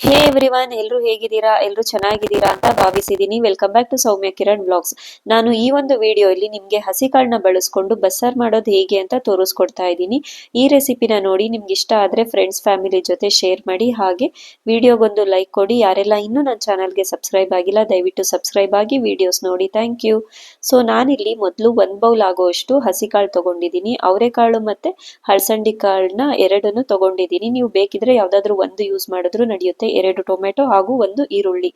ಹೇ everyone, ಎಲ್ಲರೂ ಹೇಗಿದ್ದೀರಾ? ಎಲ್ಲರೂ ಚೆನ್ನಾಗಿದ್ದೀರಾ ಅಂತ ಭಾವಿಸಿದ್ದೀನಿ. Welcome back to Soumya Kiran blogs. ನಾನು ಈ ಒಂದು ವಿಡಿಯೋಲಿ ನಿಮಗೆ ಹಸಿಕಾಳನ್ನ ಬಳಸ್ಕೊಂಡು ಬಸ್ಸಾರ್ ಮಾಡೋದು ಹೇಗೆ ಅಂತ ತೋರಿಸ್ಕೊಡ್ತಾ ಇದ್ದೀನಿ. ಈ ರೆಸಿಪಿನ ನೋಡಿ ನಿಮ್ಗೆ ಇಷ್ಟ ಆದರೆ ಫ್ರೆಂಡ್ಸ್ ಫ್ಯಾಮಿಲಿ ಜೊತೆ ಶೇರ್ ಮಾಡಿ. ಹಾಗೆ ವಿಡಿಯೋಗೊಂದು ಲೈಕ್ ಕೊಡಿ. ಯಾರೆಲ್ಲ ಇನ್ನೂ ನನ್ನ ಚಾನಲ್ಗೆ ಸಬ್ಸ್ಕ್ರೈಬ್ ಆಗಿಲ್ಲ ದಯವಿಟ್ಟು ಸಬ್ಸ್ಕ್ರೈಬ್ ಆಗಿ ವಿಡಿಯೋಸ್ ನೋಡಿ. Thank you. ಸೊ ನಾನಿಲ್ಲಿ ಮೊದಲು 1 ಬೌಲ್ ಆಗುವಷ್ಟು ಹಸಿಕಾಳು ತಗೊಂಡಿದ್ದೀನಿ. ಅವರೆಕಾಳು ಮತ್ತು ಹಳಸಂಡಿ ಕಾಳನ್ನ ಎರಡನ್ನು ತಗೊಂಡಿದ್ದೀನಿ. ನೀವು ಬೇಕಿದ್ರೆ ಯಾವುದಾದ್ರೂ ಒಂದು ಯೂಸ್ ಮಾಡಿದ್ರು ನಡೆಯುತ್ತೆ. 2 ಟೊಮೆಟೊ ಹಾಗೂ 1 ಈರುಳ್ಳಿ.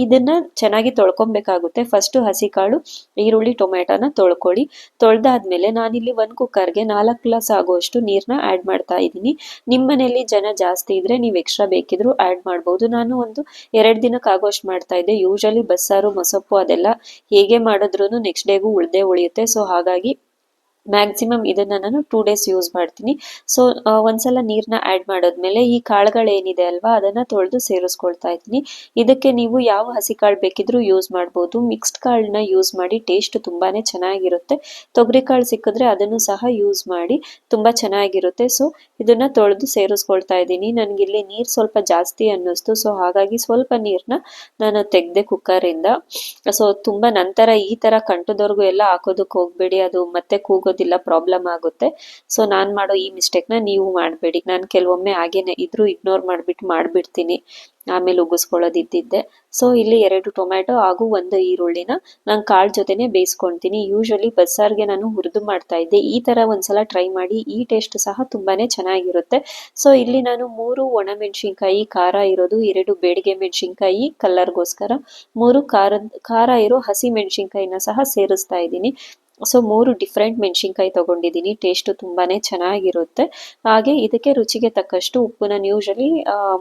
ಇದನ್ನ ಚೆನ್ನಾಗಿ ತೊಳ್ಕೊಬೇಕಾಗುತ್ತೆ. ಫಸ್ಟ್ ಹಸಿಕಾಳು, ಈರುಳ್ಳಿ, ಟೊಮೆಟೊನ ತೊಳ್ಕೊಳ್ಳಿ. ತೊಳೆದಾದ್ಮೇಲೆ ನಾನಿಲ್ಲಿ 1 ಕುಕ್ಕರ್ಗೆ 4 ಗ್ಲಾಸ್ ಆಗುವಷ್ಟು ನೀರನ್ನ ಆ್ಯಡ್ ಮಾಡ್ತಾ ಇದ್ದೀನಿ. ನಿಮ್ಮ ಮನೆಯಲ್ಲಿ ಜನ ಜಾಸ್ತಿ ಇದ್ರೆ ನೀವು ಎಕ್ಸ್ಟ್ರಾ ಬೇಕಿದ್ರು ಆ್ಯಡ್ ಮಾಡ್ಬೋದು. ನಾನು ಒಂದು 2 ದಿನಕ್ಕೆ ಆಗೋಷ್ಟು ಮಾಡ್ತಾ ಇದ್ದೆ. ಯೂಶಲಿ ಬಸ್ಸಾರು ಮೊಸಪ್ಪು ಅದೆಲ್ಲ ಹೇಗೆ ಮಾಡಿದ್ರು ನೆಕ್ಸ್ಟ್ ಡೇಗೂ ಉಳಿಯುತ್ತೆ. ಸೊ ಹಾಗಾಗಿ ಮ್ಯಾಕ್ಸಿಮಮ್ ಇದನ್ನ ನಾನು 2 ಡೇಸ್ ಯೂಸ್ ಮಾಡ್ತೀನಿ. ಸೊ ಒಂದ್ಸಲ ನೀರನ್ನ ಆ್ಯಡ್ ಮಾಡಿದ್ಮೇಲೆ ಈ ಕಾಳುಗಳೇನಿದೆ ಅಲ್ವಾ ಅದನ್ನ ತೊಳೆದು ಸೇರಿಸ್ಕೊಳ್ತಾ ಇದ್ದೀನಿ. ಇದಕ್ಕೆ ನೀವು ಯಾವ ಹಸಿ ಕಾಳು ಬೇಕಿದ್ರೂ ಯೂಸ್ ಮಾಡ್ಬೋದು. ಮಿಕ್ಸ್ಡ್ ಕಾಳನ್ನ ಯೂಸ್ ಮಾಡಿ ಟೇಸ್ಟ್ ತುಂಬಾನೇ ಚೆನ್ನಾಗಿರುತ್ತೆ. ತೊಗರಿ ಕಾಳು ಸಿಕ್ಕಿದ್ರೆ ಅದನ್ನು ಸಹ ಯೂಸ್ ಮಾಡಿ ತುಂಬಾ ಚೆನ್ನಾಗಿರುತ್ತೆ. ಸೊ ಇದನ್ನ ತೊಳೆದು ಸೇರಿಸ್ಕೊಳ್ತಾ ಇದ್ದೀನಿ. ನನಗಿಲ್ಲಿ ನೀರು ಸ್ವಲ್ಪ ಜಾಸ್ತಿ ಅನ್ನಿಸ್ತು. ಸೊ ಹಾಗಾಗಿ ಸ್ವಲ್ಪ ನೀರನ್ನ ನಾನು ತೆಗೆದೆ ಕುಕ್ಕರಿಂದ. ಸೊ ತುಂಬಾ ನಂತರ ಈ ತರ ಕಂಠದವರೆಗೂ ಎಲ್ಲ ಹಾಕೋದಕ್ಕೆ ಹೋಗ್ಬೇಡಿ, ಅದು ಮತ್ತೆ ಕೂಗೋದಿಲ್ಲ, ಪ್ರಾಬ್ಲಮ್ ಆಗುತ್ತೆ. ಸೊ ನಾನ್ ಮಾಡೋ ಈ ಮಿಸ್ಟೇಕ್ನ ನೀವು ಮಾಡಬೇಡಿ. ನಾನು ಕೆಲವೊಮ್ಮೆ ಹಾಗೇನೆ ಇದ್ರೂ ಇಗ್ನೋರ್ ಮಾಡ್ಬಿಡ್ತೀನಿ, ಆಮೇಲೆ ಉಗಿಸ್ಕೊಳ್ಳೋದಿದ್ದಿದ್ದೆ. ಸೊ ಇಲ್ಲಿ 2 ಟೊಮ್ಯಾಟೊ ಹಾಗೂ 1 ಈರುಳ್ಳಿನ ನಾನು ಕಾಳು ಜೊತೆನೆ ಬೇಯಿಸ್ಕೊಳ್ತೀನಿ. ಯೂಶಲಿ ಬಸ್ಸಾರ್ಗೆ ನಾನು ಹುರಿದು ಮಾಡ್ತಾ ಇದ್ದೆ. ಈ ತರ ಒಂದ್ಸಲ ಟ್ರೈ ಮಾಡಿ, ಈ ಟೇಸ್ಟ್ ಸಹ ತುಂಬಾನೇ ಚೆನ್ನಾಗಿರುತ್ತೆ. ಸೊ ಇಲ್ಲಿ ನಾನು 3 ಒಣಮೆಣಸಿನ್ಕಾಯಿ ಖಾರ ಇರೋದು, 2 ಬೇಡಿಗೆ ಮೆಣಸಿನ್ಕಾಯಿ ಕಲರ್ಗೋಸ್ಕರ, 3 ಖಾರ ಇರೋ ಹಸಿ ಮೆಣಸಿನ್ಕಾಯಿನ ಸಹ ಸೇರಿಸ್ತಾ ಇದ್ದೀನಿ. ಸೊ 3 ಡಿಫ್ರೆಂಟ್ ಮೆಣಸಿನ್ಕಾಯಿ ತಗೊಂಡಿದ್ದೀನಿ. ಟೇಸ್ಟ್ ತುಂಬಾನೇ ಚೆನ್ನಾಗಿರುತ್ತೆ. ಹಾಗೆ ಇದಕ್ಕೆ ರುಚಿಗೆ ತಕ್ಕಷ್ಟು ಉಪ್ಪು ನಾನು ಯೂಶಲಿ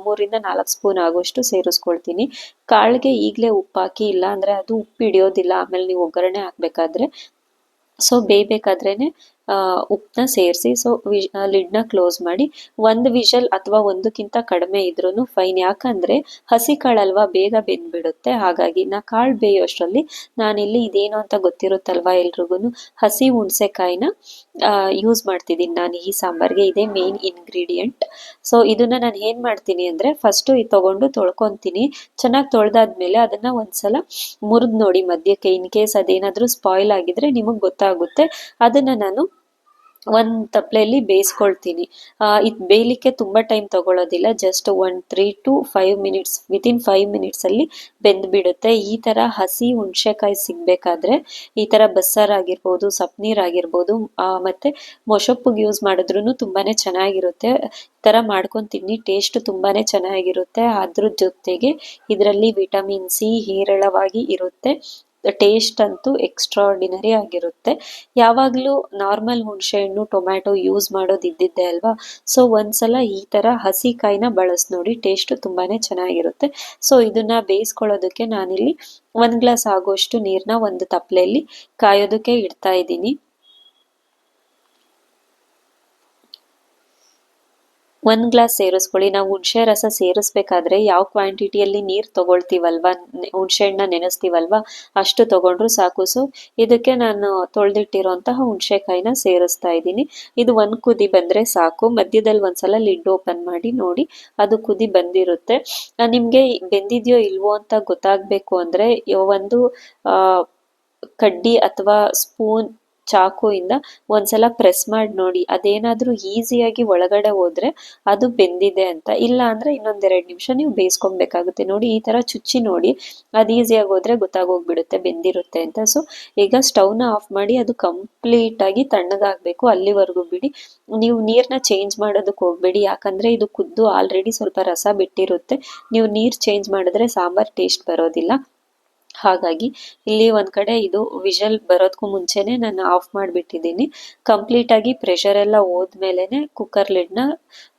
3 ಇಂದ 4 ಸ್ಪೂನ್ ಆಗುವಷ್ಟು ಸೇರಿಸ್ಕೊಳ್ತೀನಿ. ಕಾಳಿಗೆ ಈಗಲೇ ಉಪ್ಪು ಹಾಕಿ, ಇಲ್ಲ ಅಂದ್ರೆ ಅದು ಉಪ್ಪು ಹಿಡಿಯೋದಿಲ್ಲ ಆಮೇಲೆ ನೀವು ಒಗ್ಗರಣೆ ಹಾಕ್ಬೇಕಾದ್ರೆ. ಸೊ ಬೇಯಬೇಕಾದ್ರೇನೆ ಉಪ್ಪನ್ನ ಸೇರಿಸಿ. ಸೊ ಲಿಡ್ನ ಕ್ಲೋಸ್ ಮಾಡಿ 1 ವಿಷಲ್ ಅಥವಾ 1ಕ್ಕಿಂತ ಕಡಿಮೆ ಇದ್ರೂ ಫೈನ್. ಯಾಕಂದ್ರೆ ಹಸಿ ಕಾಳಲ್ವಾ ಬೇಗ ಬೆಂದ್ಬಿಡುತ್ತೆ. ಹಾಗಾಗಿ ಕಾಳು ಬೇಯೋಷ್ಟರಲ್ಲಿ ನಾನಿಲ್ಲಿ ಇದೇನು ಅಂತ ಗೊತ್ತಿರುತ್ತಲ್ವಾ ಎಲ್ರಿಗೂ, ಹಸಿ ಹುಣಸೆಕಾಯಿನ ಯೂಸ್ ಮಾಡ್ತಿದ್ದೀನಿ ನಾನು ಈ ಸಾಂಬಾರ್ಗೆ. ಇದೇ ಮೇನ್ ಇಂಗ್ರೀಡಿಯೆಂಟ್. ಸೊ ಇದನ್ನ ನಾನು ಏನ್ ಮಾಡ್ತೀನಿ ಅಂದ್ರೆ ಫಸ್ಟ್ ಇದು ತಗೊಂಡು ತೊಳ್ಕೊಂತೀನಿ. ಚೆನ್ನಾಗಿ ತೊಳೆದಾದ್ಮೇಲೆ ಅದನ್ನ ಒಂದ್ಸಲ ಮುರಿದ್ ನೋಡಿ ಮಧ್ಯಕ್ಕೆ. ಇನ್ ಕೇಸ್ ಅದೇನಾದ್ರೂ ಸ್ಪಾಯ್ಲ್ ಆಗಿದ್ರೆ ನಿಮಗ್ ಗೊತ್ತಾಗುತ್ತೆ. ಅದನ್ನ ನಾನು ಒಂದ್ ತಪ್ಲೆಯಲ್ಲಿ ಬೇಯಿಸ್ಕೊಳ್ತೀನಿ. ಇದು ಬೇಯಲಿಕ್ಕೆ ತುಂಬಾ ಟೈಮ್ ತಗೊಳ್ಳೋದಿಲ್ಲ. Just 3 to 5 minutes, within 5 minutes ಅಲ್ಲಿ ಬೆಂದ್ಬಿಡುತ್ತೆ. ಈ ತರ ಹಸಿ ಹುಣಸೆಕಾಯಿ ಸಿಗ್ಬೇಕಾದ್ರೆ ಈ ತರ ಬಸ್ಸಾರ್ ಆಗಿರ್ಬೋದು, ಸಪ್ನೀರ್ ಆಗಿರ್ಬೋದು, ಮತ್ತೆ ಮೊಸಪ್ಪುಗೆ ಯೂಸ್ ಮಾಡಿದ್ರು ತುಂಬಾನೇ ಚೆನ್ನಾಗಿರುತ್ತೆ. ಈ ತರ ಮಾಡ್ಕೊಂಡು ತಿನ್ನಿ, ಟೇಸ್ಟ್ ತುಂಬಾನೇ ಚೆನ್ನಾಗಿರುತ್ತೆ. ಅದ್ರ ಜೊತೆಗೆ ಇದರಲ್ಲಿ ವಿಟಮಿನ್ ಸಿ ಹೇರಳವಾಗಿ ಇರುತ್ತೆ. ಟೇಸ್ಟ್ ಅಂತೂ ಎಕ್ಸ್ಟ್ರಾರ್ಡಿನರಿ ಆಗಿರುತ್ತೆ. ಯಾವಾಗಲೂ ನಾರ್ಮಲ್ ಹುಣಸೆ ಹಣ್ಣು ಟೊಮ್ಯಾಟೊ ಯೂಸ್ ಮಾಡೋದಿದ್ದಿದ್ದೆ ಅಲ್ವಾ. ಸೊ ಒಂದ್ಸಲ ಈ ತರ ಹಸಿ ಕಾಯಿನ ಬಳಸಿ ನೋಡಿ, ಟೇಸ್ಟ್ ತುಂಬಾನೇ ಚೆನ್ನಾಗಿರುತ್ತೆ. ಸೊ ಇದನ್ನ ಬೇಯಿಸ್ಕೊಳ್ಳೋದಕ್ಕೆ ನಾನಿಲ್ಲಿ 1 ಗ್ಲಾಸ್ ಆಗುವಷ್ಟು ನೀರನ್ನ ಒಂದು ತಪ್ಲೆಯಲ್ಲಿ ಕಾಯೋದಕ್ಕೆ ಇಡ್ತಾ ಇದ್ದೀನಿ. 1 ಗ್ಲಾಸ್ ಸೇರಿಸ್ಕೊಳ್ಳಿ. ನಾವು ಹುಣಸೆ ರಸ ಸೇರಿಸ್ಬೇಕಾದ್ರೆ ಯಾವ ಕ್ವಾಂಟಿಟಿಯಲ್ಲಿ ನೀರು ತಗೊಳ್ತೀವಲ್ವಾ, ಹುಣಸೆ ಹಣ್ಣನ್ನ ನೆನೆಸ್ತೀವಲ್ವಾ, ಅಷ್ಟು ತಗೊಂಡ್ರು ಸಾಕು. ಸೊ ಇದಕ್ಕೆ ನಾನು ತೊಳೆದಿಟ್ಟಿರೋಂತಹ ಹುಣಸೆಕಾಯಿನ ಸೇರಿಸ್ತಾ ಇದ್ದೀನಿ. ಇದು 1 ಕುದಿ ಬಂದ್ರೆ ಸಾಕು. ಮಧ್ಯದಲ್ಲಿ ಒಂದ್ಸಲ ಲಿಡ್ ಓಪನ್ ಮಾಡಿ ನೋಡಿ, ಅದು ಕುದಿ ಬಂದಿರುತ್ತೆ. ನಿಮ್ಗೆ ಬೆಂದಿದ್ಯೋ ಇಲ್ವೋ ಅಂತ ಗೊತ್ತಾಗ್ಬೇಕು ಅಂದ್ರೆ ಒಂದು ಕಡ್ಡಿ ಅಥವಾ ಸ್ಪೂನ್ ಚಾಕುಯಿಂದ ಒಂದ್ಸಲ ಪ್ರೆಸ್ ಮಾಡಿ ನೋಡಿ. ಅದೇನಾದ್ರೂ ಈಸಿಯಾಗಿ ಒಳಗಡೆ ಹೋದ್ರೆ ಅದು ಬೆಂದಿದೆ ಅಂತ. ಇಲ್ಲ ಅಂದ್ರೆ ಇನ್ನೊಂದ್ 2 ನಿಮಿಷ ನೀವು ಬೇಯಿಸ್ಕೊಬೇಕಾಗುತ್ತೆ. ನೋಡಿ ಈ ತರ ಚುಚ್ಚಿ ನೋಡಿ, ಅದು ಈಸಿಯಾಗಿ ಹೋದ್ರೆ ಗೊತ್ತಾಗೋಗ್ಬಿಡುತ್ತೆ ಬೆಂದಿರುತ್ತೆ ಅಂತ. ಸೊ ಈಗ ಸ್ಟವ್ನ ಆಫ್ ಮಾಡಿ ಅದು ಕಂಪ್ಲೀಟ್ ಆಗಿ ತಣ್ಣಗಾಗ್ಬೇಕು, ಅಲ್ಲಿವರೆಗೂ ಬಿಡಿ. ನೀವು ನೀರ್ನ ಚೇಂಜ್ ಮಾಡೋದಕ್ಕೆ ಹೋಗ್ಬೇಡಿ, ಯಾಕಂದ್ರೆ ಇದು ಕುದ್ದು ಆಲ್ರೆಡಿ ಸ್ವಲ್ಪ ರಸ ಬಿಟ್ಟಿರುತ್ತೆ. ನೀವು ನೀರ್ ಚೇಂಜ್ ಮಾಡಿದ್ರೆ ಸಾಂಬಾರ್ ಟೇಸ್ಟ್ ಬರೋದಿಲ್ಲ. ಹಾಗಾಗಿ ಇಲ್ಲಿ ಒಂದ್ ಕಡೆ ಇದು ವಿಷಲ್ ಬರೋದಕ್ಕೂ ಮುಂಚೆನೆ ನಾನು ಆಫ್ ಮಾಡಿಬಿಟ್ಟಿದ್ದೀನಿ. ಕಂಪ್ಲೀಟ್ ಆಗಿ ಪ್ರೆಷರ್ ಎಲ್ಲ ಹೋದ್ಮೇಲೆನೆ ಕುಕ್ಕರ್ ಲಿಡ್ನ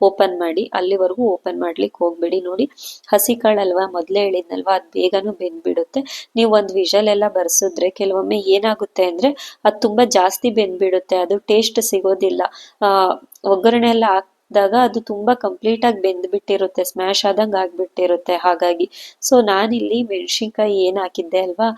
ಓಪನ್ ಮಾಡಿ. ಅಲ್ಲಿವರೆಗೂ ಓಪನ್ ಮಾಡ್ಲಿಕ್ಕೆ ಹೋಗ್ಬೇಡಿ. ನೋಡಿ ಹಸಿ ಕಾಳಲ್ವಾ, ಮೊದ್ಲೇ ಹೇಳಿದ್ನಲ್ವಾ, ಅದು ಬೇಗನೂ ಬೆಂದ್ಬಿಡುತ್ತೆ. ನೀವು ಒಂದು ವಿಷಲ್ ಎಲ್ಲ ಬರ್ಸಿದ್ರೆ ಕೆಲವೊಮ್ಮೆ ಏನಾಗುತ್ತೆ ಅಂದ್ರೆ ಅದು ತುಂಬಾ ಜಾಸ್ತಿ ಬೆಂದ್ಬಿಡುತ್ತೆ, ಅದು ಟೇಸ್ಟ್ ಸಿಗೋದಿಲ್ಲ. ಒಗ್ಗರಣೆ ಎಲ್ಲ ದಾಗ ಅದು ತುಂಬಾ ಕಂಪ್ಲೀಟ್ ಆಗಿ ಬೆಂದ್ಬಿಟ್ಟಿರುತ್ತೆ, ಸ್ಮ್ಯಾಶ್ ಆದಂಗೆ ಆಗ್ಬಿಟ್ಟಿರುತ್ತೆ. ಹಾಗಾಗಿ ಸೊ ನಾನಿಲ್ಲಿ ಮೆಣಸಿನ್ಕಾಯಿ ಏನ್ ಹಾಕಿದ್ದೆ ಅಲ್ವಾ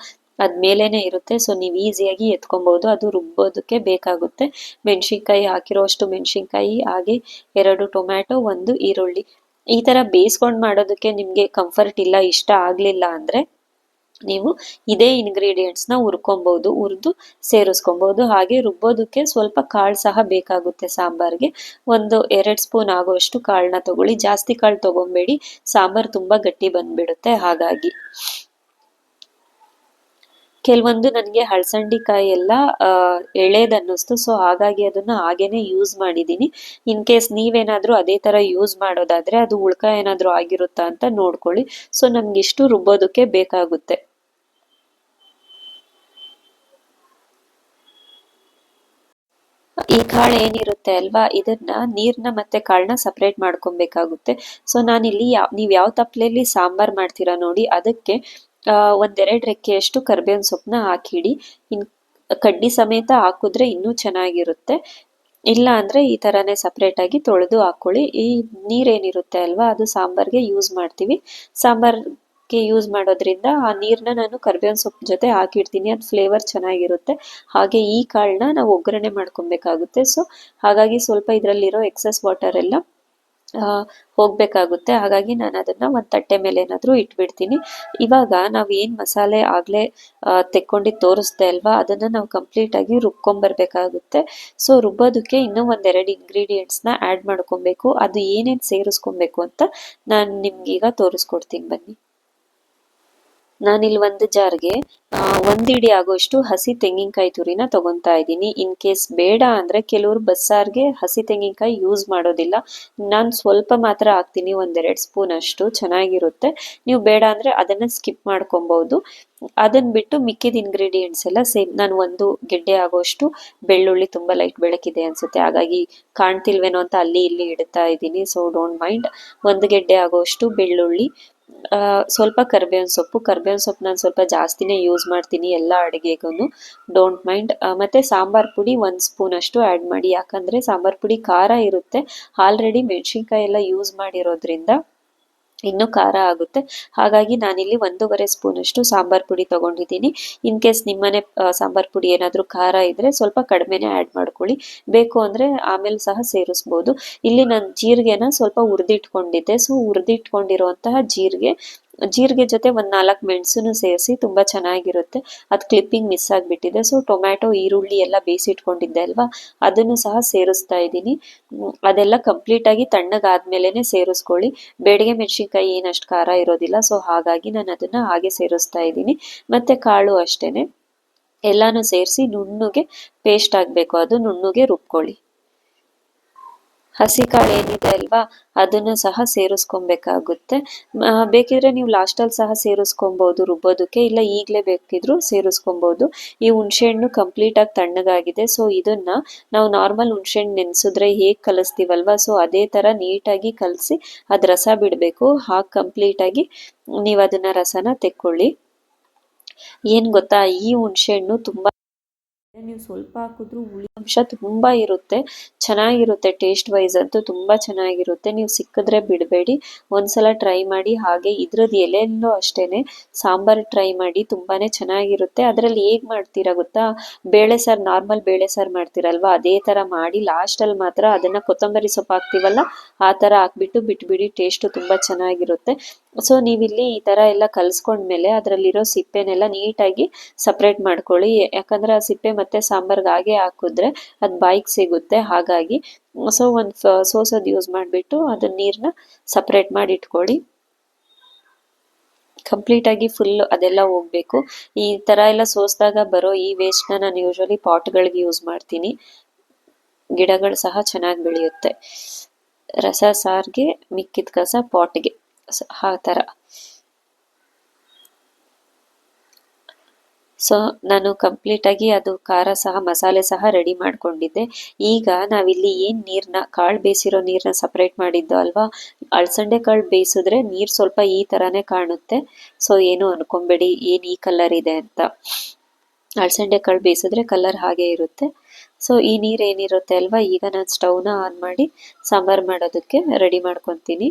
ಅದ್ಮೇಲೆನೆ ಇರುತ್ತೆ. ಸೊ ನೀವು ಈಸಿಯಾಗಿ ಎತ್ಕೊಬಹುದು. ಅದು ರುಬ್ಬೋದಕ್ಕೆ ಬೇಕಾಗುತ್ತೆ. ಮೆಣಸಿನ್ಕಾಯಿ ಹಾಕಿರೋಷ್ಟು ಮೆಣಸಿನ್ಕಾಯಿ, ಹಾಗೆ 2 ಟೊಮ್ಯಾಟೊ, 1 ಈರುಳ್ಳಿ, ಈ ತರ ಬೇಯಿಸ್ಕೊಂಡು ಮಾಡೋದಕ್ಕೆ ನಿಮ್ಗೆ ಕಂಫರ್ಟ್ ಇಲ್ಲ, ಇಷ್ಟ ಆಗ್ಲಿಲ್ಲ ಅಂದ್ರೆ ನೀವು ಇದೇ ಇಂಗ್ರೀಡಿಯೆಂಟ್ಸ್ ನ ಹುರ್ಕೊಬಹುದು, ಹುರಿದು ಸೇರಿಸ್ಕೊಬಹುದು. ಹಾಗೆ ರುಬ್ಬೋದಕ್ಕೆ ಸ್ವಲ್ಪ ಕಾಳು ಸಹ ಬೇಕಾಗುತ್ತೆ ಸಾಂಬಾರ್ಗೆ. ಒಂದು 2 ಸ್ಪೂನ್ ಆಗುವಷ್ಟು ಕಾಳನ್ನ ತಗೊಳ್ಳಿ, ಜಾಸ್ತಿ ಕಾಳು ತಗೊಂಬೇಡಿ, ಸಾಂಬಾರ್ ತುಂಬಾ ಗಟ್ಟಿ ಬಂದ್ಬಿಡುತ್ತೆ. ಹಾಗಾಗಿ ಕೆಲವೊಂದು ನನಗೆ ಹಳಸಂಡಿಕಾಯಿ ಎಲ್ಲ ಎಳೆದ್ ಅನ್ನಿಸ್ತು, ಸೊ ಹಾಗಾಗಿ ಅದನ್ನ ಹಾಗೇನೆ ಯೂಸ್ ಮಾಡಿದೀನಿ. ಇನ್ ಕೇಸ್ ನೀವೇನಾದ್ರೂ ಅದೇ ತರ ಯೂಸ್ ಮಾಡೋದಾದ್ರೆ ಅದು ಉಳ್ಕ ಏನಾದ್ರೂ ಆಗಿರುತ್ತಾ ಅಂತ ನೋಡ್ಕೊಳ್ಳಿ. ಸೊ ನಮ್ಗೆ ಇಷ್ಟು ರುಬ್ಬೋದಕ್ಕೆ ಬೇಕಾಗುತ್ತೆ. ಈ ಕಾಳು ಏನಿರುತ್ತೆ ಅಲ್ವಾ, ಇದನ್ನ ನೀರ್ನ ಮತ್ತೆ ಕಾಳನ್ನ ಸಪರೇಟ್ ಮಾಡ್ಕೊಬೇಕಾಗುತ್ತೆ. ಸೊ ನಾನಿಲ್ಲಿ ನೀವ್ ಯಾವ ತಪ್ಲೆಯಲ್ಲಿ ಸಾಂಬಾರ್ ಮಾಡ್ತೀರಾ ನೋಡಿ, ಅದಕ್ಕೆ 1-2 ರೆಕ್ಕೆಯಷ್ಟು ಕರ್ಬೇವಿನ ಸೊಪ್ಪನ್ನ ಹಾಕಿಡಿ. ಇನ್ ಕಡ್ಡಿ ಸಮೇತ ಹಾಕಿದ್ರೆ ಇನ್ನೂ ಚೆನ್ನಾಗಿರುತ್ತೆ. ಇಲ್ಲ ಅಂದ್ರೆ ಈ ತರಾನೇ ಸಪರೇಟ್ ಆಗಿ ತೊಳೆದು ಹಾಕೊಳ್ಳಿ. ಈ ನೀರೇನಿರುತ್ತೆ ಅಲ್ವಾ, ಅದು ಸಾಂಬಾರ್ಗೆ ಯೂಸ್ ಮಾಡ್ತೀವಿ. ಸಾಂಬಾರ್ಗೆ ಯೂಸ್ ಮಾಡೋದ್ರಿಂದ ಆ ನೀರ್ನ ನಾನು ಕರ್ಬೇವಿನ ಸೊಪ್ಪು ಜೊತೆ ಹಾಕಿಡ್ತೀನಿ, ಅದು ಫ್ಲೇವರ್ ಚೆನ್ನಾಗಿರುತ್ತೆ. ಹಾಗೆ ಈ ಕಾಳನ್ನ ನಾವು ಒಗ್ಗರಣೆ ಮಾಡ್ಕೊಬೇಕಾಗುತ್ತೆ. ಸೊ ಹಾಗಾಗಿ ಸ್ವಲ್ಪ ಇದರಲ್ಲಿರೋ ಎಕ್ಸಸ್ ವಾಟರ್ ಎಲ್ಲ ಹೋಗ್ಬೇಕಾಗುತ್ತೆ. ಹಾಗಾಗಿ ನಾನು ಅದನ್ನ ಒಂದ್ ತಟ್ಟೆ ಮೇಲೆ ಏನಾದ್ರೂ ಇಟ್ಬಿಡ್ತೀನಿ. ಇವಾಗ ನಾವ್ ಏನ್ ಮಸಾಲೆ ಆಗ್ಲೇ ತೆಕ್ಕೊಂಡಿದ್ ತೋರಿಸ್ದೆ ಅಲ್ವಾ, ಅದನ್ನ ನಾವು ಕಂಪ್ಲೀಟ್ ಆಗಿ ರುಬ್ಕೊಂಡ್ಬರ್ಬೇಕಾಗುತ್ತೆ. ಸೊ ರುಬ್ಬೋದಕ್ಕೆ ಇನ್ನೂ 1-2 ಇಂಗ್ರೀಡಿಯೆಂಟ್ಸ್ ನ ಆಡ್ ಮಾಡ್ಕೊಬೇಕು. ಅದು ಏನೇನ್ ಸೇರಿಸ್ಕೊಬೇಕು ಅಂತ ನಾನು ನಿಮ್ಗೀಗ ತೋರಿಸ್ಕೊಡ್ತೀನಿ ಬನ್ನಿ. ನಾನಿಲ್ಲಿ ಒಂದು ಜಾರ್ಗೆ 1 ಇಡಿ ಆಗುವಷ್ಟು ಹಸಿ ತೆಂಗಿನಕಾಯಿ ತುರಿನ ತಗೊಂತಾ ಇದ್ದೀನಿ. ಇನ್ ಕೇಸ್ ಬೇಡ ಅಂದ್ರೆ ಕೆಲವರು ಬಸ್ಸಾರ್ಗೆ ಹಸಿ ತೆಂಗಿನಕಾಯಿ ಯೂಸ್ ಮಾಡೋದಿಲ್ಲ, ನಾನು ಸ್ವಲ್ಪ ಮಾತ್ರ ಹಾಕ್ತೀನಿ, 1-2 ಸ್ಪೂನ್ ಅಷ್ಟು ಚೆನ್ನಾಗಿರುತ್ತೆ. ನೀವು ಬೇಡ ಅಂದ್ರೆ ಅದನ್ನ ಸ್ಕಿಪ್ ಮಾಡ್ಕೊಬಹುದು. ಅದನ್ನ ಬಿಟ್ಟು ಮಿಕ್ಕಿದ ಇಂಗ್ರೀಡಿಯೆಂಟ್ಸ್ ಎಲ್ಲ ಸೇಮ್. ನಾನು 1 ಗೆಡ್ಡೆ ಆಗುವಷ್ಟು ಬೆಳ್ಳುಳ್ಳಿ, ತುಂಬಾ ಲೈಟ್ ಬೆಳಕಿದೆ ಅನ್ಸುತ್ತೆ ಹಾಗಾಗಿ ಕಾಣ್ತಿಲ್ವೇನೋ ಅಂತ ಅಲ್ಲಿ ಇಲ್ಲಿ ಇಡ್ತಾ ಇದ್ದೀನಿ, ಸೊ ಡೋಂಟ್ ಮೈಂಡ್. 1 ಗೆಡ್ಡೆ ಆಗುವಷ್ಟು ಬೆಳ್ಳುಳ್ಳಿ, ಸ್ವಲ್ಪ ಕರ್ಬೇವಿನ ಸೊಪ್ಪು ನಾನು ಸ್ವಲ್ಪ ಜಾಸ್ತಿನೇ ಯೂಸ್ ಮಾಡ್ತೀನಿ ಎಲ್ಲ ಅಡುಗೆಗೂ, ಡೋಂಟ್ ಮೈಂಡ್. ಮತ್ತೆ ಸಾಂಬಾರ್ ಪುಡಿ 1 ಸ್ಪೂನ್ ಅಷ್ಟು ಆ್ಯಡ್ ಮಾಡಿ, ಯಾಕಂದ್ರೆ ಸಾಂಬಾರ್ ಪುಡಿ ಖಾರ ಇರುತ್ತೆ, ಆಲ್ರೆಡಿ ಮೆಣಸಿನ್ಕಾಯಿ ಎಲ್ಲ ಯೂಸ್ ಮಾಡಿರೋದ್ರಿಂದ ಇನ್ನೂ ಖಾರ ಆಗುತ್ತೆ. ಹಾಗಾಗಿ ನಾನಿಲ್ಲಿ 1.5 ಸ್ಪೂನ್ ಅಷ್ಟು ಸಾಂಬಾರ್ ಪುಡಿ ತಗೊಂಡಿದ್ದೀನಿ. ಇನ್ ಕೇಸ್ ನಿಮ್ಮನೆ ಸಾಂಬಾರ್ ಪುಡಿ ಏನಾದ್ರೂ ಖಾರ ಇದ್ರೆ ಸ್ವಲ್ಪ ಕಡಿಮೆನೆ ಆ್ಯಡ್ ಮಾಡ್ಕೊಳ್ಳಿ, ಬೇಕು ಅಂದ್ರೆ ಆಮೇಲೆ ಸಹ ಸೇರಿಸ್ಬೋದು. ಇಲ್ಲಿ ನಾನು ಜೀರಿಗೆನ ಸ್ವಲ್ಪ ಹುರಿದಿಟ್ಕೊಂಡಿದ್ದೆ, ಸೊ ಹುರಿದಿಟ್ಕೊಂಡಿರುವಂತಹ ಜೀರಿಗೆ ಜೊತೆ 1-4 ಮೆಣಸನ್ನು ಸೇರಿಸಿ ತುಂಬಾ ಚೆನ್ನಾಗಿರುತ್ತೆ. ಅದು ಕ್ಲಿಪ್ಪಿಂಗ್ ಮಿಸ್ ಆಗಿಬಿಟ್ಟಿದೆ. ಸೊ ಟೊಮ್ಯಾಟೊ, ಈರುಳ್ಳಿ ಎಲ್ಲ ಬೇಯಿಸಿಟ್ಕೊಂಡಿದ್ದೆ ಅಲ್ವಾ, ಅದನ್ನು ಸಹ ಸೇರಿಸ್ತಾ ಇದ್ದೀನಿ. ಅದೆಲ್ಲ ಕಂಪ್ಲೀಟ್ ಆಗಿ ತಣ್ಣಗಾದ್ಮೇಲೆನೆ ಸೇರಿಸ್ಕೊಳ್ಳಿ. ಬೇಡಿಗೆ ಮೆಣಸಿನ್ಕಾಯಿ ಏನಷ್ಟು ಖಾರ ಇರೋದಿಲ್ಲ, ಸೊ ಹಾಗಾಗಿ ನಾನು ಅದನ್ನ ಹಾಗೆ ಸೇರಿಸ್ತಾ ಇದ್ದೀನಿ. ಮತ್ತೆ ಕಾಳು ಅಷ್ಟೇನೆ, ಎಲ್ಲಾನು ಸೇರಿಸಿ ನುಣ್ಣಗೆ ಪೇಸ್ಟ್ ಆಗ್ಬೇಕು, ಅದು ನುಣ್ಣಗೆ ರುಬ್ಕೊಳ್ಳಿ. ಹಸಿ ಕಾಳು ಏನಿದೆ ಅಲ್ವಾ, ಅದನ್ನು ಸಹ ಸೇರಿಸ್ಕೊಬೇಕಾಗುತ್ತೆ. ಬೇಕಿದ್ರೆ ನೀವು ಲಾಸ್ಟಲ್ಲಿ ಸಹ ಸೇರಿಸ್ಕೊಬಹುದು ರುಬ್ಬೋದಕ್ಕೆ, ಇಲ್ಲ ಈಗಲೇ ಬೇಕಿದ್ರು ಸೇರಿಸ್ಕೊಬಹುದು. ಈ ಹುಣಸೆಹಣ್ಣು ಕಂಪ್ಲೀಟ್ ಆಗಿ ತಣ್ಣಗಾಗಿದೆ, ಸೊ ಇದನ್ನ ನಾವು ನಾರ್ಮಲ್ ಹುಣಸೆಹಣ್ಣು ನೆನೆಸಿದ್ರೆ ಹೇಗೆ ಕಲಿಸ್ತೀವಲ್ವಾ, ಸೊ ಅದೇ ತರ ನೀಟಾಗಿ ಕಲಸಿ ಅದ್ ರಸ ಬಿಡಬೇಕು. ಹಾಗೆ ಕಂಪ್ಲೀಟ್ ಆಗಿ ನೀವು ಅದನ್ನ ರಸನ ತೆಕ್ಕೊಳ್ಳಿ. ಏನ್ ಗೊತ್ತಾ, ಈ ಹುಣಸೆಹಣ್ಣು ತುಂಬಾ ನೀವು ಸ್ವಲ್ಪ ಹಾಕಿದ್ರು ಹುಳಿ ಅಂಶ ತುಂಬಾ ಇರುತ್ತೆ, ಚೆನ್ನಾಗಿರುತ್ತೆ. ಟೇಸ್ಟ್ ವೈಸ್ ಅಂತೂ ತುಂಬಾ ಚೆನ್ನಾಗಿರುತ್ತೆ. ನೀವು ಸಿಕ್ಕಿದ್ರೆ ಬಿಡಬೇಡಿ, ಒಂದ್ಸಲ ಟ್ರೈ ಮಾಡಿ. ಹಾಗೆ ಇದ್ರದ್ದು ಎಲೆಯಲ್ಲೂ ಅಷ್ಟೇನೆ ಸಾಂಬಾರ್ ಟ್ರೈ ಮಾಡಿ, ತುಂಬಾನೇ ಚೆನ್ನಾಗಿರುತ್ತೆ. ಅದ್ರಲ್ಲಿ ಹೇಗ್ ಮಾಡ್ತೀರಾ ಗೊತ್ತಾ, ಬೇಳೆ ಸಾರು, ನಾರ್ಮಲ್ ಬೇಳೆ ಸಾರು ಮಾಡ್ತೀರಲ್ವಾ, ಅದೇ ತರ ಮಾಡಿ ಲಾಸ್ಟಲ್ಲಿ ಮಾತ್ರ ಅದನ್ನ ಕೊತ್ತಂಬರಿ ಸೊಪ್ಪು ಹಾಕ್ತೀವಲ್ಲ ಆ ತರ ಹಾಕ್ಬಿಟ್ಟು ಬಿಟ್ಬಿಡಿ, ಟೇಸ್ಟ್ ತುಂಬಾ ಚೆನ್ನಾಗಿರುತ್ತೆ. ಸೊ ನೀವಿಲ್ಲಿ ಈ ತರ ಎಲ್ಲ ಕಲ್ಸ್ಕೊಂಡ್ಮೇಲೆ ಅದರಲ್ಲಿರೋ ಸಿಪ್ಪೆನೆಲ್ಲ ನೀಟಾಗಿ ಸಪ್ರೇಟ್ ಮಾಡ್ಕೊಳ್ಳಿ, ಯಾಕಂದ್ರೆ ಆ ಸಿಪ್ಪೆ ಮತ್ತೆ ಸಾಂಬಾರ್ಗೆ ಹಾಗೆ ಹಾಕಿದ್ರೆ ಅದು ಬಾಯಿಗೆ ಸಿಗುತ್ತೆ. ಹಾಗಾಗಿ ಸೊ ಒಂದು ಸೋಸೋದು ಯೂಸ್ ಮಾಡಿಬಿಟ್ಟು ಅದನ್ನ ನೀರನ್ನ ಸಪ್ರೇಟ್ ಮಾಡಿ ಇಟ್ಕೊಳ್ಳಿ. ಕಂಪ್ಲೀಟ್ ಆಗಿ ಫುಲ್ ಅದೆಲ್ಲ ಹೋಗ್ಬೇಕು. ಈ ತರ ಎಲ್ಲ ಸೋಸಿದಾಗ ಬರೋ ಈ ವೇಸ್ಟ್ನ ನಾನು ಯೂಶಲಿ ಪಾಟ್ಗಳಿಗೆ ಯೂಸ್ ಮಾಡ್ತೀನಿ, ಗಿಡಗಳು ಸಹ ಚೆನ್ನಾಗಿ ಬೆಳೆಯುತ್ತೆ. ರಸ ಸಾರಿಗೆ ಮಿಕ್ಕಿದ ಕಸ ಪಾಟ್ಗೆ, ಆ ಥರ. ಸೊ ನಾನು ಕಂಪ್ಲೀಟ್ ಆಗಿ ಅದು ಖಾರ ಸಹ ಮಸಾಲೆ ಸಹ ರೆಡಿ ಮಾಡ್ಕೊಂಡಿದ್ದೆ. ಈಗ ನಾವಿಲ್ಲಿ ಏನ್ ನೀರ್ನ ಕಾಳು ಬೇಯಿಸಿರೋ ನೀರ್ನ ಸಪ್ರೇಟ್ ಮಾಡಿದ್ದು ಅಲ್ವಾ, ಅಳಸಂಡೆ ಕಾಳು ಬೇಯಿಸಿದ್ರೆ ನೀರ್ ಸ್ವಲ್ಪ ಈ ತರಾನೇ ಕಾಣುತ್ತೆ, ಸೊ ಏನು ಅನ್ಕೊಂಬೇಡಿ ಏನ್ ಈ ಕಲರ್ ಇದೆ ಅಂತ. ಅಳಸಂಡೆ ಕಾಳು ಬೇಯಿಸಿದ್ರೆ ಕಲರ್ ಹಾಗೆ ಇರುತ್ತೆ. ಸೊ ಈ ನೀರ್ ಏನಿರುತ್ತೆ ಅಲ್ವಾ, ಈಗ ನಾನು ಸ್ಟವ್ನ ಆನ್ ಮಾಡಿ ಸಾಂಬಾರ್ ಮಾಡೋದಕ್ಕೆ ರೆಡಿ ಮಾಡ್ಕೊತೀನಿ.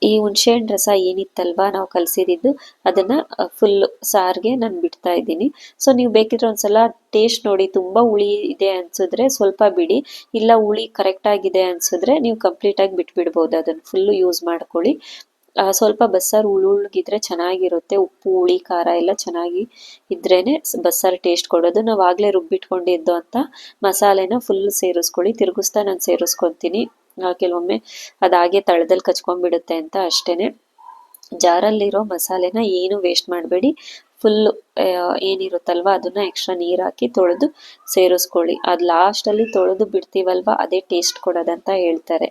ಈ ಹುಣಸೆಹಣ್ಣು ರಸ ಏನಿತ್ತಲ್ವಾ ನಾವು ಕಲಸಿದ್ದು ಅದನ್ನ ಫುಲ್ ಸಾರಿಗೆ ನಾನು ಬಿಡ್ತಾ ಇದ್ದೀನಿ. ಸೊ ನೀವು ಬೇಕಿದ್ರೆ ಒಂದ್ಸಲ ಟೇಸ್ಟ್ ನೋಡಿ, ತುಂಬಾ ಹುಳಿ ಇದೆ ಅನ್ಸಿದ್ರೆ ಸ್ವಲ್ಪ ಬಿಡಿ, ಇಲ್ಲ ಹುಳಿ ಕರೆಕ್ಟ್ ಆಗಿದೆ ಅನ್ಸಿದ್ರೆ ನೀವು ಕಂಪ್ಲೀಟ್ ಆಗಿ ಬಿಟ್ಬಿಡ್ಬೋದು, ಅದನ್ನ ಫುಲ್ಲು ಯೂಸ್ ಮಾಡ್ಕೊಳ್ಳಿ. ಸ್ವಲ್ಪ ಬಸ್ಸಾರು ಉಳುಗಿದ್ರೆ ಚೆನ್ನಾಗಿರುತ್ತೆ, ಉಪ್ಪು ಹುಳಿ ಖಾರ ಎಲ್ಲ ಚೆನ್ನಾಗಿ ಇದ್ರೇನೆ ಬಸ್ಸಾರು ಟೇಸ್ಟ್ ಕೊಡೋದು. ನಾವು ಆಗ್ಲೇ ರುಬ್ಬಿಟ್ಕೊಂಡಿದ್ದು ಅಂತ ಮಸಾಲೆನ ಫುಲ್ ಸೇರಿಸ್ಕೊಳ್ಳಿ, ತಿರುಗಿಸ್ತಾ ನಾನು ಸೇರಿಸ್ಕೊತೀನಿ. ಕೆಲವೊಮ್ಮೆ ಅದಾಗೆ ತಳದಲ್ಲಿ ಕಚ್ಕೊಂಡ್ಬಿಡುತ್ತೆ ಅಂತ ಅಷ್ಟೇನೆ. ಜಾರಲ್ಲಿರೋ ಮಸಾಲೆನ ಏನು ವೇಸ್ಟ್ ಮಾಡಬೇಡಿ, ಫುಲ್ಲು ಏನಿರುತ್ತಲ್ವ ಅದನ್ನ ಎಕ್ಸ್ಟ್ರಾ ನೀರು ಹಾಕಿ ತೊಳೆದು ಸೇರಿಸ್ಕೊಳ್ಳಿ. ಅದು ಲಾಸ್ಟಲ್ಲಿ ತೊಳೆದು ಬಿಡ್ತೀವಲ್ವ ಅದೇ ಟೇಸ್ಟ್ ಕೊಡೋದಂತ ಹೇಳ್ತಾರೆ,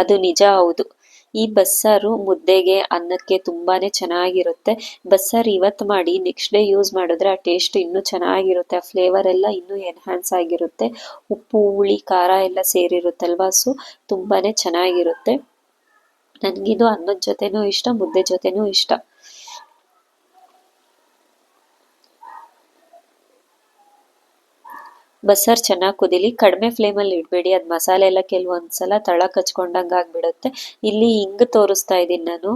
ಅದು ನಿಜ ಹೌದು. ಈ ಬಸ್ಸಾರು ಮುದ್ದೆಗೆ ಅನ್ನಕ್ಕೆ ತುಂಬಾನೇ ಚೆನ್ನಾಗಿರುತ್ತೆ. ಬಸ್ಸಾರು ಇವತ್ತು ಮಾಡಿ ನೆಕ್ಸ್ಟ್ ಡೇ ಯೂಸ್ ಮಾಡಿದ್ರೆ ಆ ಟೇಸ್ಟ್ ಇನ್ನೂ ಚೆನ್ನಾಗಿರುತ್ತೆ, ಆ ಫ್ಲೇವರ್ ಎಲ್ಲ ಇನ್ನೂ ಎನ್ಹಾನ್ಸ್ ಆಗಿರುತ್ತೆ. ಉಪ್ಪು ಹುಳಿ ಖಾರ ಎಲ್ಲ ಸೇರಿರುತ್ತಲ್ವಾ, ಸೊ ತುಂಬಾನೇ ಚೆನ್ನಾಗಿರುತ್ತೆ. ನನಗಿದು ಅನ್ನದ ಜೊತೆನೂ ಇಷ್ಟ, ಮುದ್ದೆ ಜೊತೆನೂ ಇಷ್ಟ. ಬಸ್ಸಾರು ಚೆನ್ನಾಗಿ ಕುದಿಲಿ, ಕಡಿಮೆ ಫ್ಲೇಮಲ್ಲಿ ಇಡಬೇಡಿ, ಅದು ಮಸಾಲೆ ಎಲ್ಲ ಕೆಲವೊಂದ್ಸಲ ತಳ ಕಚ್ಕೊಂಡಂಗೆ ಆಗ್ಬಿಡುತ್ತೆ. ಇಲ್ಲಿ ಹಿಂಗೆ ತೋರಿಸ್ತಾ ಇದ್ದೀನಿ ನಾನು,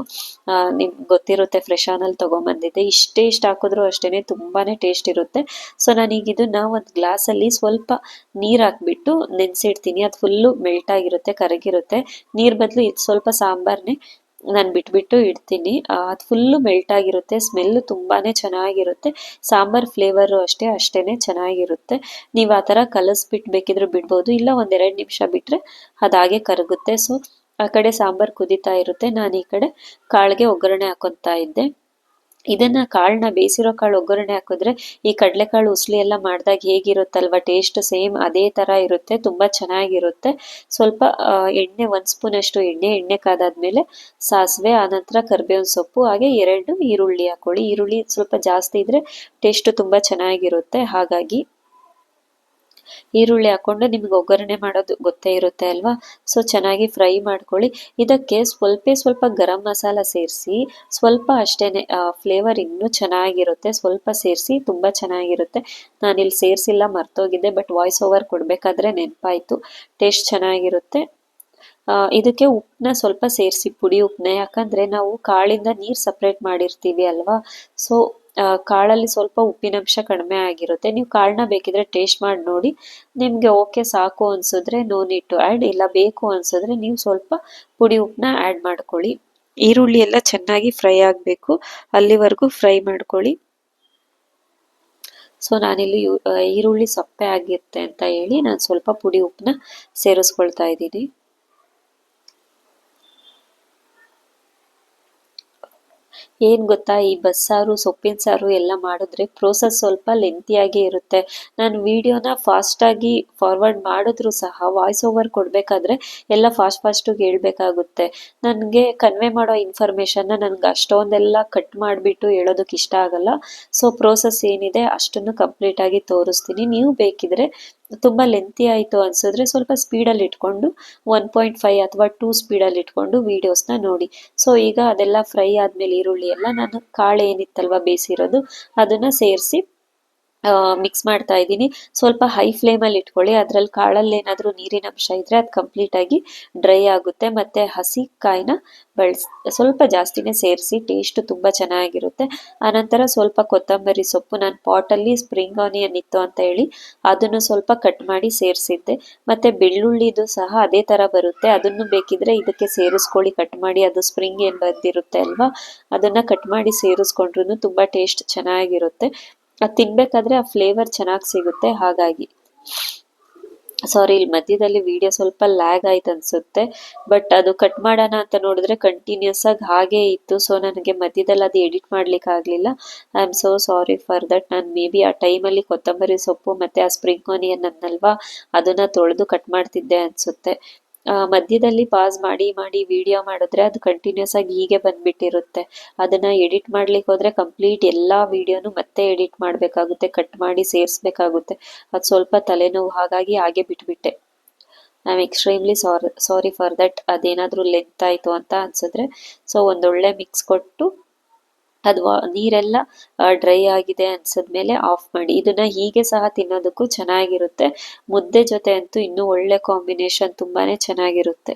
ನಿಮ್ಗೆ ಗೊತ್ತಿರುತ್ತೆ ಫ್ರೆಶ್ ಆನಲ್ಲಿ ತೊಗೊಂಬಂದಿದ್ದೆ. ಇಷ್ಟು ಹಾಕಿದ್ರು ಅಷ್ಟೇ ತುಂಬಾನೇ ಟೇಸ್ಟ್ ಇರುತ್ತೆ. ಸೊ ನಾನೀಗ ಇದನ್ನ ಒಂದು ಗ್ಲಾಸಲ್ಲಿ ಸ್ವಲ್ಪ ನೀರು ಹಾಕ್ಬಿಟ್ಟು ನೆನೆಸಿಡ್ತೀನಿ, ಅದು ಫುಲ್ಲು ಮೆಲ್ಟ್ ಆಗಿರುತ್ತೆ, ಕರಗಿರುತ್ತೆ. ನೀರು ಬದಲು ಇದು ಸ್ವಲ್ಪ ಸಾಂಬಾರನ್ನೇ ನಾನು ಬಿಟ್ಬಿಟ್ಟು ಇಡ್ತೀನಿ. ಅದು ಫುಲ್ಲು ಮೆಲ್ಟ್ ಆಗಿರುತ್ತೆ, ಸ್ಮೆಲ್ಲು ತುಂಬಾನೇ ಚೆನ್ನಾಗಿರುತ್ತೆ. ಸಾಂಬಾರ್ ಫ್ಲೇವರು ಅಷ್ಟೇನೆ ಚೆನ್ನಾಗಿರುತ್ತೆ. ನೀವು ಆ ಥರ ಕಲಸ್ಬಿಟ್ಟು ಬೇಕಿದ್ರೆ ಬಿಡ್ಬೋದು, ಇಲ್ಲ ಒಂದೆರಡು ನಿಮಿಷ ಬಿಟ್ಟರೆ ಅದಾಗೆ ಕರಗುತ್ತೆ. ಸೊ ಆ ಕಡೆ ಸಾಂಬಾರು ಕುದೀತಾ ಇರುತ್ತೆ, ನಾನು ಈ ಕಡೆ ಕಾಳಿಗೆ ಒಗ್ಗರಣೆ ಹಾಕೊತಾ ಇದ್ದೆ. ಇದನ್ನ ಕಾಳನ್ನ ಬೇಯಿಸಿರೋ ಕಾಳು ಒಗ್ಗರಣೆ ಹಾಕಿದ್ರೆ ಈ ಕಡಲೆಕಾಳು ಉಸ್ಲಿ ಎಲ್ಲ ಮಾಡಿದಾಗ ಹೇಗಿರುತ್ತಲ್ವ ಟೇಸ್ಟ್ ಸೇಮ್ ಅದೇ ತರ ಇರುತ್ತೆ, ತುಂಬಾ ಚೆನ್ನಾಗಿರುತ್ತೆ. ಸ್ವಲ್ಪ ಎಣ್ಣೆ 1 ಸ್ಪೂನ್ ಅಷ್ಟು ಎಣ್ಣೆ ಕಾದಾದ್ಮೇಲೆ ಸಾಸಿವೆ, ಆನಂತರ ಕರಿಬೇವಿನ ಸೊಪ್ಪು, ಹಾಗೆ 2 ಈರುಳ್ಳಿ ಹಾಕೊಳ್ಳಿ. ಈರುಳ್ಳಿ ಸ್ವಲ್ಪ ಜಾಸ್ತಿ ಇದ್ರೆ ಟೇಸ್ಟ್ ತುಂಬಾ ಚೆನ್ನಾಗಿರುತ್ತೆ, ಹಾಗಾಗಿ ಈರುಳ್ಳಿ ಹಾಕೊಂಡು ನಿಮ್ಗೆ ಒಗ್ಗರಣೆ ಮಾಡೋದು ಗೊತ್ತೇ ಇರುತ್ತೆ ಅಲ್ವಾ. ಸೊ ಚೆನ್ನಾಗಿ ಫ್ರೈ ಮಾಡ್ಕೊಳ್ಳಿ. ಇದಕ್ಕೆ ಸ್ವಲ್ಪ ಗರಂ ಮಸಾಲ ಸೇರಿಸಿ, ಸ್ವಲ್ಪ ಅಷ್ಟೇನೆ ಫ್ಲೇವರ್ ಇನ್ನೂ ಚೆನ್ನಾಗಿರುತ್ತೆ, ಸ್ವಲ್ಪ ಸೇರಿಸಿ, ತುಂಬಾ ಚೆನ್ನಾಗಿರುತ್ತೆ. ನಾನಿಲ್ಲಿ ಸೇರಿಸಿಲ್ಲ, ಮರ್ತೋಗಿದ್ದೆ, ಬಟ್ ವಾಯ್ಸ್ ಓವರ್ ಕೊಡಬೇಕಾದ್ರೆ ನೆನಪಾಯಿತು. ಟೇಸ್ಟ್ ಚೆನ್ನಾಗಿರುತ್ತೆ. ಇದಕ್ಕೆ ಉಪ್ಪನ್ನ ಸ್ವಲ್ಪ ಸೇರಿಸಿ, ಪುಡಿ ಉಪ್ಪನ್ನ, ಯಾಕಂದ್ರೆ ನಾವು ಕಾಳಿಂದ ನೀರು ಸಪ್ರೇಟ್ ಮಾಡಿರ್ತೀವಿ ಅಲ್ವಾ. ಸೊ ಕಾಳಲ್ಲಿ ಸ್ವಲ್ಪ ಉಪ್ಪಿನಂಶ ಕಡಿಮೆ ಆಗಿರುತ್ತೆ. ನೀವು ಕಾಳನ್ನ ಬೇಕಿದ್ರೆ ಟೇಸ್ಟ್ ಮಾಡಿ ನೋಡಿ, ನಿಮಗೆ ಓಕೆ ಸಾಕು ಅನ್ಸಿದ್ರೆ ನೋ ನೀಡ್ ಟು ಆ್ಯಡ್, ಇಲ್ಲ ಬೇಕು ಅನ್ಸಿದ್ರೆ ನೀವು ಸ್ವಲ್ಪ ಪುಡಿ ಉಪ್ಪನ್ನ ಆ್ಯಡ್ ಮಾಡ್ಕೊಳ್ಳಿ. ಈರುಳ್ಳಿ ಎಲ್ಲ ಚೆನ್ನಾಗಿ ಫ್ರೈ ಆಗಬೇಕು, ಅಲ್ಲಿವರೆಗೂ ಫ್ರೈ ಮಾಡ್ಕೊಳ್ಳಿ. ಸೊ ನಾನಿಲ್ಲಿ ಈರುಳ್ಳಿ ಸಪ್ಪೆ ಆಗಿರುತ್ತೆ ಅಂತ ಹೇಳಿ ನಾನು ಸ್ವಲ್ಪ ಪುಡಿ ಉಪ್ಪನ್ನ ಸೇರಿಸ್ಕೊಳ್ತಾ ಇದ್ದೀನಿ. ಏನ್ ಗೊತ್ತಾ, ಈ ಬಸ್ಸಾರು ಸೊಪ್ಪಿನ ಸಾರು ಎಲ್ಲ ಮಾಡಿದ್ರೆ ಪ್ರೋಸೆಸ್ ಸ್ವಲ್ಪ ಲೆಂತಿಯಾಗಿ ಇರುತ್ತೆ. ನಾನು ವಿಡಿಯೋನ ಫಾಸ್ಟಾಗಿ ಫಾರ್ವರ್ಡ್ ಮಾಡಿದ್ರು ಸಹ ವಾಯ್ಸ್ ಓವರ್ ಕೊಡಬೇಕಾದ್ರೆ ಎಲ್ಲ ಫಾಸ್ಟಾಗಿ ಹೇಳ್ಬೇಕಾಗುತ್ತೆ. ನನಗೆ ಕನ್ವೆ ಮಾಡೋ ಇನ್ಫಾರ್ಮೇಷನ್ನ ನನಗೆ ಅಷ್ಟೊಂದೆಲ್ಲ ಕಟ್ ಮಾಡಿಬಿಟ್ಟು ಹೇಳೋದಕ್ಕೆ ಇಷ್ಟ ಆಗಲ್ಲ. ಸೊ ಪ್ರೋಸೆಸ್ ಏನಿದೆ ಅಷ್ಟನ್ನು ಕಂಪ್ಲೀಟಾಗಿ ತೋರಿಸ್ತೀನಿ. ನೀವು ಬೇಕಿದ್ರೆ ತುಂಬ ಲೆಂತಿ ಆಯಿತು ಅನ್ಸಿದ್ರೆ ಸ್ವಲ್ಪ ಸ್ಪೀಡಲ್ಲಿ ಇಟ್ಕೊಂಡು 1.5 ಅಥವಾ 2 ಸ್ಪೀಡಲ್ಲಿ ಇಟ್ಕೊಂಡು ವೀಡಿಯೋಸ್ನ ನೋಡಿ. ಸೊ ಈಗ ಅದೆಲ್ಲ ಫ್ರೈ ಆದಮೇಲೆ ಈರುಳ್ಳಿ ಎಲ್ಲ ನಾನು ಕಾಳು ಏನಿತ್ತಲ್ವ ಬೇಯಿಸಿರೋದು ಅದನ್ನು ಸೇರಿಸಿ ಮಿಕ್ಸ್ ಮಾಡ್ತಾ ಇದ್ದೀನಿ. ಸ್ವಲ್ಪ ಹೈ ಫ್ಲೇಮಲ್ಲಿ ಇಟ್ಕೊಳ್ಳಿ, ಅದರಲ್ಲಿ ಕಾಳಲ್ಲಿ ಏನಾದರೂ ನೀರಿನ ಅಂಶ ಇದ್ದರೆ ಅದು ಕಂಪ್ಲೀಟಾಗಿ ಡ್ರೈ ಆಗುತ್ತೆ. ಮತ್ತು ಹಸಿ ಕಾಯಿನ ಸ್ವಲ್ಪ ಜಾಸ್ತಿನೇ ಸೇರಿಸಿ, ಟೇಸ್ಟ್ ತುಂಬ ಚೆನ್ನಾಗಿರುತ್ತೆ. ಆನಂತರ ಸ್ವಲ್ಪ ಕೊತ್ತಂಬರಿ ಸೊಪ್ಪು, ನಾನು ಪಾಟಲ್ಲಿ ಸ್ಪ್ರಿಂಗ್ ಆನಿಯನ್ ಇತ್ತು ಅಂತ ಹೇಳಿ ಅದನ್ನು ಸ್ವಲ್ಪ ಕಟ್ ಮಾಡಿ ಸೇರಿಸಿದ್ದೆ. ಮತ್ತು ಬೆಳ್ಳುಳ್ಳಿದು ಸಹ ಅದೇ ಥರ ಬರುತ್ತೆ, ಅದನ್ನು ಬೇಕಿದ್ರೆ ಇದಕ್ಕೆ ಸೇರಿಸ್ಕೊಳ್ಳಿ ಕಟ್ ಮಾಡಿ. ಅದು ಸ್ಪ್ರಿಂಗ್ ಏನು ಬಂದಿರುತ್ತೆ ಅಲ್ವಾ, ಅದನ್ನು ಕಟ್ ಮಾಡಿ ಸೇರಿಸ್ಕೊಂಡ್ರೂ ತುಂಬ ಟೇಸ್ಟ್ ಚೆನ್ನಾಗಿರುತ್ತೆ. ಅದು ತಿನ್ಬೇಕಾದ್ರೆ ಆ ಫ್ಲೇವರ್ ಚೆನ್ನಾಗಿ ಸಿಗುತ್ತೆ. ಹಾಗಾಗಿ ಸಾರಿ, ಇಲ್ಲಿ ಮಧ್ಯದಲ್ಲಿ ವಿಡಿಯೋ ಸ್ವಲ್ಪ ಲ್ಯಾಗ್ ಆಯ್ತು ಅನ್ಸುತ್ತೆ, ಬಟ್ ಅದು ಕಟ್ ಮಾಡೋಣ ಅಂತ ನೋಡಿದ್ರೆ ಕಂಟಿನ್ಯೂಸ್ ಆಗಿ ಹಾಗೇ ಇತ್ತು. ಸೊ ನನಗೆ ಮಧ್ಯದಲ್ಲಿ ಅದು ಎಡಿಟ್ ಮಾಡ್ಲಿಕ್ಕೆ ಆಗಲಿಲ್ಲ. I am so sorry for that. ನಾನು ಮೇ ಬಿ ಆ ಟೈಮಲ್ಲಿ ಕೊತ್ತಂಬರಿ ಸೊಪ್ಪು ಮತ್ತು ಆ ಸ್ಪ್ರಿಂಗ್ ಆನಿಯನ್ ಅನ್ನಲ್ವಾ ಅದನ್ನು ತೊಳೆದು ಕಟ್ ಮಾಡ್ತಿದ್ದೆ ಅನಿಸುತ್ತೆ. ಮಧ್ಯದಲ್ಲಿ ಪಾಸ್ ಮಾಡಿ ವಿಡಿಯೋ ಮಾಡಿದ್ರೆ ಅದು ಕಂಟಿನ್ಯೂಸ್ ಆಗಿ ಹೀಗೆ ಬಂದ್ಬಿಟ್ಟಿರುತ್ತೆ. ಅದನ್ನು ಎಡಿಟ್ ಮಾಡ್ಲಿಕ್ಕೆ ಹೋದರೆ ಕಂಪ್ಲೀಟ್ ಎಲ್ಲ ವಿಡಿಯೋನು ಮತ್ತೆ ಎಡಿಟ್ ಮಾಡಬೇಕಾಗುತ್ತೆ, ಕಟ್ ಮಾಡಿ ಸೇರಿಸ್ಬೇಕಾಗುತ್ತೆ. ಅದು ಸ್ವಲ್ಪ ತಲೆನೋವು, ಹಾಗಾಗಿ ಹಾಗೆ ಬಿಟ್ಬಿಟ್ಟೆ. I am extremely sorry for that. ಅದೇನಾದರೂ ಲೆಂತ್ ಆಯಿತು ಅಂತ ಅನ್ಸಿದ್ರೆ ಸೊ ಒಂದೊಳ್ಳೆ ಮಿಕ್ಸ್ ಕೊಟ್ಟು ಅದು ನೀರೆಲ್ಲ ಡ್ರೈ ಆಗಿದೆ ಅನ್ಸಿದ್ಮೇಲೆ ಆಫ್ ಮಾಡಿ. ಇದನ್ನ ಹೀಗೆ ಸಹ ತಿನ್ನೋದಕ್ಕೂ ಚೆನ್ನಾಗಿರುತ್ತೆ, ಮುದ್ದೆ ಜೊತೆ ಅಂತೂ ಇನ್ನೂ ಒಳ್ಳೆ ಕಾಂಬಿನೇಷನ್, ತುಂಬಾನೇ ಚೆನ್ನಾಗಿರುತ್ತೆ.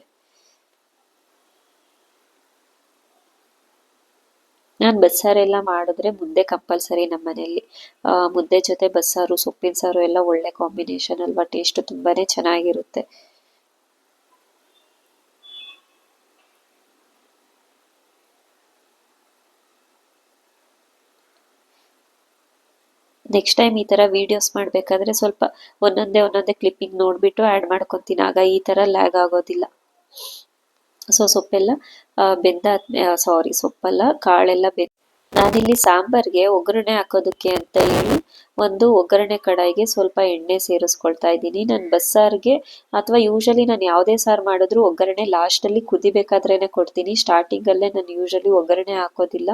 ನಾನು ಬಸ್ಸಾರೆಲ್ಲ ಮಾಡಿದ್ರೆ ಮುದ್ದೆ ಕಂಪಲ್ಸರಿ ನಮ್ಮ ಮನೆಯಲ್ಲಿ. ಮುದ್ದೆ ಜೊತೆ ಬಸ್ಸಾರು, ಸೊಪ್ಪಿನ ಸಾರು ಎಲ್ಲ ಒಳ್ಳೆ ಕಾಂಬಿನೇಷನ್ ಅಲ್ವಾ, ಟೇಸ್ಟ್ ತುಂಬಾನೇ ಚೆನ್ನಾಗಿರುತ್ತೆ. ನೆಕ್ಸ್ಟ್ ಟೈಮ್ ಈ ಥರ ವಿಡಿಯೋಸ್ ಮಾಡಬೇಕಾದ್ರೆ ಸ್ವಲ್ಪ ಒಂದೊಂದೇ ಕ್ಲಿಪ್ಪಿಂಗ್ ನೋಡಿಬಿಟ್ಟು ಆ್ಯಡ್ ಮಾಡ್ಕೊತೀನಿ, ಆಗ ಈ ಥರ ಲ್ಯಾಗ್ ಆಗೋದಿಲ್ಲ. ಸೊ ಸೊಪ್ಪೆಲ್ಲ ಸಾರಿ ಸೊಪ್ಪಲ್ಲ, ಕಾಳೆಲ್ಲ ನಾನಿಲ್ಲಿ ಸಾಂಬಾರ್ಗೆ ಒಗ್ಗರಣೆ ಹಾಕೋದಕ್ಕೆ ಅಂತ ಹೇಳಿ ಒಂದು ಒಗ್ಗರಣೆ ಕಡಾಯಿಗೆ ಸ್ವಲ್ಪ ಎಣ್ಣೆ ಸೇರಿಸ್ಕೊಳ್ತಾ ಇದ್ದೀನಿ. ನಾನು ಬಸ್ಸಾರಿಗೆ ಅಥವಾ ಯೂಶಲಿ ನಾನು ಯಾವುದೇ ಸಾರು ಮಾಡಿದ್ರು ಒಗ್ಗರಣೆ ಲಾಸ್ಟಲ್ಲಿ ಕುದಿಬೇಕಾದ್ರೇನೆ ಕೊಡ್ತೀನಿ. ಸ್ಟಾರ್ಟಿಂಗಲ್ಲೇ ನಾನು ಯೂಶಲಿ ಒಗ್ಗರಣೆ ಹಾಕೋದಿಲ್ಲ,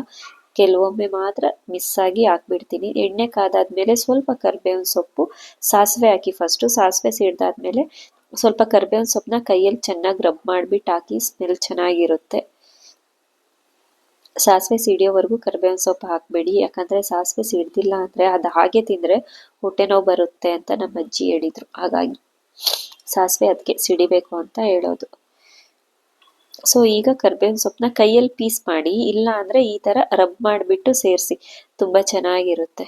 ಕೆಲವೊಮ್ಮೆ ಮಾತ್ರ ಮಿಸ್ ಆಗಿ ಹಾಕ್ಬಿಡ್ತೀನಿ. ಎಣ್ಣೆ ಕಾದಾದ್ಮೇಲೆ ಸ್ವಲ್ಪ ಕರಿಬೇವಿನ ಸೊಪ್ಪು, ಸಾಸಿವೆ ಹಾಕಿ ಫಸ್ಟು, ಸಾಸಿವೆ ಸಿಡ್ದಾದ್ಮೇಲೆ ಸ್ವಲ್ಪ ಕರಿಬೇವಿನ ಸೊಪ್ಪನ್ನ ಕೈಯಲ್ಲಿ ಚೆನ್ನಾಗಿ ರಬ್ ಮಾಡಿಬಿಟ್ಟು ಹಾಕಿ, ಸ್ಮೆಲ್ ಚೆನ್ನಾಗಿರುತ್ತೆ. ಸಾಸಿವೆ ಸಿಡಿಯೋವರೆಗೂ ಕರಿಬೇವಿನ ಸೊಪ್ಪು ಹಾಕಬೇಡಿ, ಯಾಕಂದರೆ ಸಾಸಿವೆ ಸಿಡ್ದಿಲ್ಲ ಅಂದರೆ ಅದು ಹಾಗೆ ತಿಂದರೆ ಹೊಟ್ಟೆ ನೋವು ಬರುತ್ತೆ ಅಂತ ನಮ್ಮ ಅಜ್ಜಿ ಹೇಳಿದರು. ಹಾಗಾಗಿ ಸಾಸಿವೆ ಅದಕ್ಕೆ ಸಿಡಿಬೇಕು ಅಂತ ಹೇಳೋದು. ಸೊ ಈಗ ಕರಿಬೇವಿನ ಸೊಪ್ಪನ್ನ ಕೈಯಲ್ಲಿ ಪೀಸ್ ಮಾಡಿ, ಇಲ್ಲ ಅಂದರೆ ಈ ಥರ ರಬ್ ಮಾಡಿಬಿಟ್ಟು ಸೇರಿಸಿ, ತುಂಬ ಚೆನ್ನಾಗಿರುತ್ತೆ.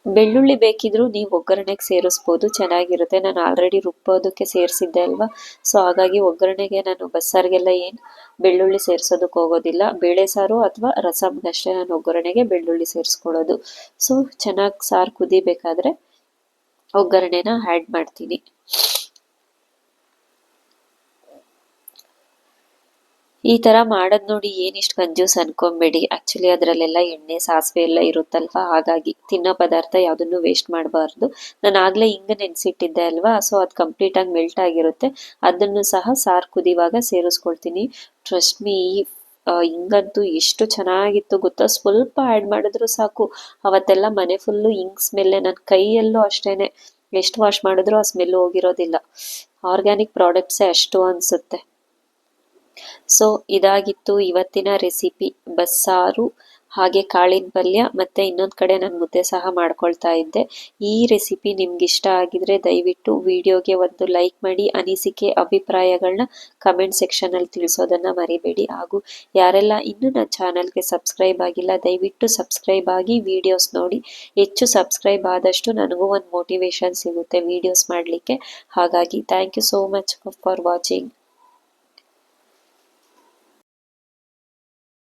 ಬೆಳ್ಳುಳ್ಳಿ ಬೇಕಿದ್ರೂ ನೀವು ಒಗ್ಗರಣೆಗೆ ಸೇರಿಸ್ಬೋದು, ಚೆನ್ನಾಗಿರುತ್ತೆ. ನಾನು ಆಲ್ರೆಡಿ ರುಬ್ಬೋದಕ್ಕೆ ಸೇರಿಸಿದ್ದೆ ಅಲ್ವಾ, ಸೊ ಹಾಗಾಗಿ ಒಗ್ಗರಣೆಗೆ ನಾನು ಬಸ್ಸಾರಿಗೆಲ್ಲ ಏನು ಬೆಳ್ಳುಳ್ಳಿ ಸೇರಿಸೋದಕ್ಕೆ ಹೋಗೋದಿಲ್ಲ. ಬೇಳೆ ಸಾರು ಅಥವಾ ರಸಮ್ಗಷ್ಟೇ ನಾನು ಒಗ್ಗರಣೆಗೆ ಬೆಳ್ಳುಳ್ಳಿ ಸೇರಿಸ್ಕೊಳ್ಳೋದು. ಸೊ ಚೆನ್ನಾಗಿ ಸಾರು ಕುದಿಬೇಕಾದ್ರೆ ಒಗ್ಗರಣೆನ ಆ್ಯಡ್ ಮಾಡ್ತೀನಿ. ಈ ಥರ ಮಾಡೋದು ನೋಡಿ ಏನಿಷ್ಟು ಕಂಜೂಸ್ ಅನ್ಕೊಂಬೇಡಿ. ಆ್ಯಕ್ಚುಲಿ ಅದರಲ್ಲೆಲ್ಲ ಎಣ್ಣೆ ಸಾಸಿವೆ ಎಲ್ಲ ಇರುತ್ತಲ್ವ, ಹಾಗಾಗಿ ತಿನ್ನೋ ಪದಾರ್ಥ ಯಾವುದನ್ನು ವೇಸ್ಟ್ ಮಾಡಬಾರ್ದು. ನಾನು ಆಗಲೇ ಹಿಂಗೆ ನೆನೆಸಿಟ್ಟಿದ್ದೆ ಅಲ್ವಾ, ಸೊ ಅದು ಕಂಪ್ಲೀಟಾಗಿ ಮೆಲ್ಟ್ ಆಗಿರುತ್ತೆ. ಅದನ್ನು ಸಹ ಸಾರು ಕುದಿವಾಗ ಸೇರಿಸ್ಕೊಳ್ತೀನಿ. ಟ್ರಸ್ಟ್ ಮೀ, ಹಿಂಗಂತೂ ಎಷ್ಟು ಚೆನ್ನಾಗಿತ್ತು ಗೊತ್ತಾ, ಸ್ವಲ್ಪ ಆ್ಯಡ್ ಮಾಡಿದ್ರು ಸಾಕು, ಅವತ್ತೆಲ್ಲ ಮನೆ ಫುಲ್ಲು ಹಿಂಗ್ ಸ್ಮೆಲ್ಲೆ. ನನ್ನ ಕೈಯಲ್ಲೂ ಅಷ್ಟೇ, ಎಷ್ಟು ವಾಶ್ ಮಾಡಿದ್ರು ಆ ಸ್ಮೆಲ್ ಹೋಗಿರೋದಿಲ್ಲ. ಆರ್ಗ್ಯಾನಿಕ್ ಪ್ರಾಡಕ್ಟ್ಸೇ ಅಷ್ಟು ಅನಿಸುತ್ತೆ. ಸೊ ಇದಾಗಿತ್ತು ಇವತ್ತಿನ ರೆಸಿಪಿ, ಬಸ್ಸಾರು ಹಾಗೆ ಕಾಳಿನ ಪಲ್ಯ, ಮತ್ತು ಇನ್ನೊಂದು ಕಡೆ ನಾನು ಮುದ್ದೆ ಸಹ ಮಾಡ್ಕೊಳ್ತಾ ಇದ್ದೆ. ಈ ರೆಸಿಪಿ ನಿಮ್ಗೆ ಇಷ್ಟ ಆಗಿದ್ರೆ ದಯವಿಟ್ಟು ವಿಡಿಯೋಗೆ ಒಂದು ಲೈಕ್ ಮಾಡಿ, ಅನಿಸಿಕೆ ಅಭಿಪ್ರಾಯಗಳನ್ನ ಕಮೆಂಟ್ ಸೆಕ್ಷನಲ್ಲಿ ತಿಳಿಸೋದನ್ನು ಮರಿಬೇಡಿ. ಹಾಗೂ ಯಾರೆಲ್ಲ ಇನ್ನೂ ನನ್ನ ಚಾನಲ್ಗೆ ಸಬ್ಸ್ಕ್ರೈಬ್ ಆಗಿಲ್ಲ ದಯವಿಟ್ಟು ಸಬ್ಸ್ಕ್ರೈಬ್ ಆಗಿ ವಿಡಿಯೋಸ್ ನೋಡಿ. ಹೆಚ್ಚು ಸಬ್ಸ್ಕ್ರೈಬ್ ಆದಷ್ಟು ನನಗೂ ಒಂದು ಮೋಟಿವೇಶನ್ ಸಿಗುತ್ತೆ ವಿಡಿಯೋಸ್ ಮಾಡಲಿಕ್ಕೆ. ಹಾಗಾಗಿ thank you so much for watching.